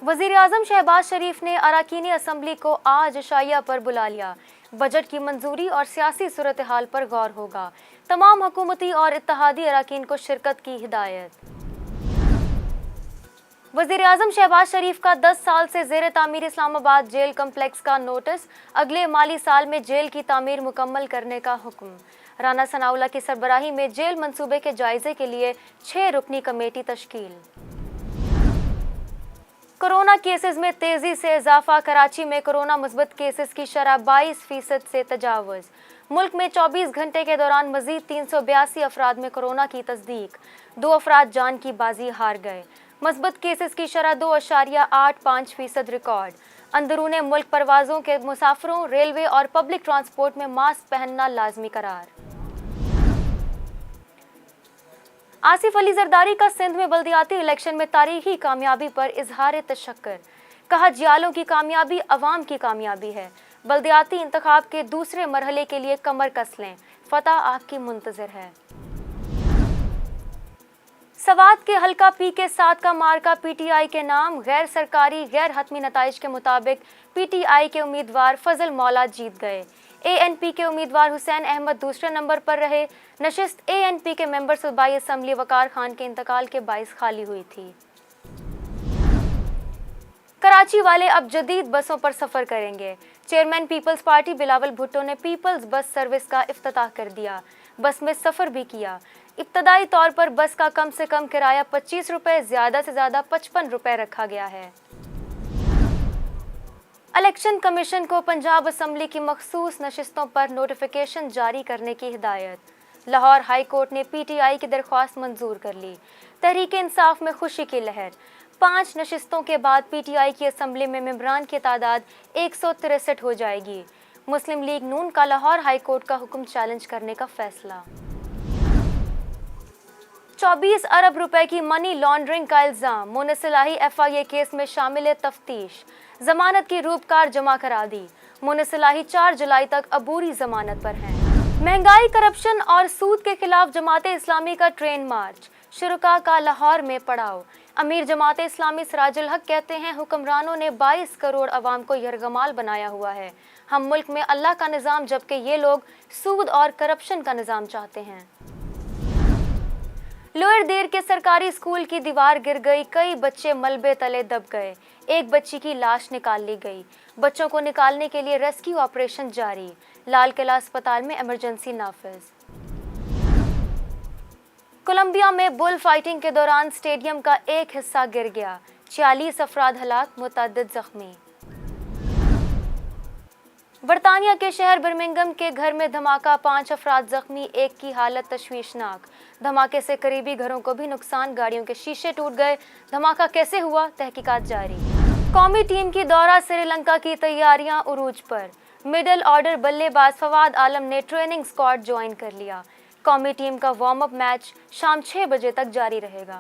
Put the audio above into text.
वज़ीर-ए-आज़म शहबाज शरीफ ने अरकान असम्बली को आज इशाइया पर बुला लिया। बजट की मंजूरी और सियासी सूरत हाल पर गौर होगा। तमाम हुकूमती और इत्तेहादी अरकान को शिरकत की हिदायत। वज़ीर-ए-आज़म शहबाज शरीफ का 10 साल से ज़ेर तामीर इस्लामाबाद जेल कम्प्लेक्स का नोटिस, अगले माली साल में जेल की तामीर मुकम्मल करने का हुक्म। राना सनाउल्लाह की सरबराही में जेल मंसूबे के जायजे के लिए 6 रुकनी कमेटी तश्कील। कोरोना केसेस में तेजी से इजाफा, कराची में कोरोना मुस्बत केसेस की शरह 22% से तजावुज। मुल्क में 24 घंटे के दौरान मजीद 382 अफराद में कोरोना की तस्दीक, 2 अफराद जान की बाजी हार गए। मुस्बत केसेस की शरह 2.85% रिकॉर्ड। अंदरूने मुल्क परवाज़ों के मुसाफिरों, रेलवे और पब्लिक ट्रांसपोर्ट में मास्क पहनना लाजमी करार। आसिफ अली जरदारी का सिंध में बल्दियाती इलेक्शन में तारीखी कामयाबी पर इजहार तशक्कर। कहा, जियालों की कामयाबी अवाम की कामयाबी है। बल्दियाती इंतखाब के दूसरे मरहले के लिए कमर कस लें, फतह आपकी मुंतजर है। सवात के हल्का पी के 7 का मार्का पीटीआई के नाम। गैर सरकारी गैर हतमी नताइज के मुताबिक पीटीआई के उम्मीदवार फजल मौला जीत गए। एएनपी के उम्मीदवार हुसैन अहमद दूसरे नंबर पर रहे। नशिस्त एएनपी के मेंबर सूबाई असम्बली वकार खान के इंतकाल के बाइस खाली हुई थी। कराची वाले अब जदीद बसों पर सफर करेंगे। चेयरमैन पीपल्स पार्टी बिलावल भुट्टो ने पीपल्स बस सर्विस का इफ्तिताह कर दिया। बस में सफर भी किया। इब्तदाई तौर पर बस का कम से कम किराया 25 रुपए, ज्यादा से ज्यादा 55 रुपए रखा गया है। इलेक्शन कमीशन को पंजाब असम्बली की मखसूस नशिस्तों पर नोटिफिकेशन जारी करने की हिदायत। लाहौर हाई कोर्ट ने पीटीआई की दरख्वास्त मंजूर कर ली। तहरीक इंसाफ में खुशी की लहर। 5 नशिस्तों के बाद पीटीआई की असम्बली में मेंबरान की तादाद 163 हो जाएगी। मुस्लिम लीग नून का लाहौर हाई कोर्ट का हुक्म चैलेंज करने का फैसला। 24 अरब रुपए की मनी लॉन्ड्रिंग का इल्जाम। मुनसिलाही एफआईए केस में शामिल तफ्तीश। जमानत की रूपकार जमा करा दी। मुनसिलाही 4 जुलाई तक अबूरी जमानत पर हैं। महंगाई, करप्शन और सूद के खिलाफ जमाते इस्लामी का ट्रेन मार्च। शुरका का लाहौर में पड़ाव। अमीर जमाते इस्लामी सिराजुल हक कहते हैं, हुक्मरानों ने 22 करोड़ अवाम को यरगमाल बनाया हुआ है। हम मुल्क में अल्लाह का निज़ाम, जबकि ये लोग सूद और करप्शन का निज़ाम चाहते हैं। लोअर देर के सरकारी स्कूल की दीवार गिर गई, कई बच्चे मलबे तले दब गए। एक बच्ची की लाश निकाल ली गई। बच्चों को निकालने के लिए रेस्क्यू ऑपरेशन जारी। लाल किला अस्पताल में इमरजेंसी नाफिज। कोलंबिया में बुल फाइटिंग के दौरान स्टेडियम का एक हिस्सा गिर गया। 46 अफराद हलाक, मुतअद्दिद जख्मी। बरतानिया के शहर बर्मिंघम के घर में धमाका, 5 अफराद जख्मी, एक की हालत तशवीशनाक। धमाके से करीबी घरों को भी नुकसान, गाड़ियों के शीशे टूट गए। धमाका कैसे हुआ, तहकीकात जारी। कौमी टीम की दौरा श्रीलंका की तैयारियां उरूज पर। मिडल ऑर्डर बल्लेबाज फवाद आलम ने ट्रेनिंग स्क्वाड ज्वाइन कर लिया। कौमी टीम का वार्म अप मैच शाम 6 बजे तक जारी रहेगा।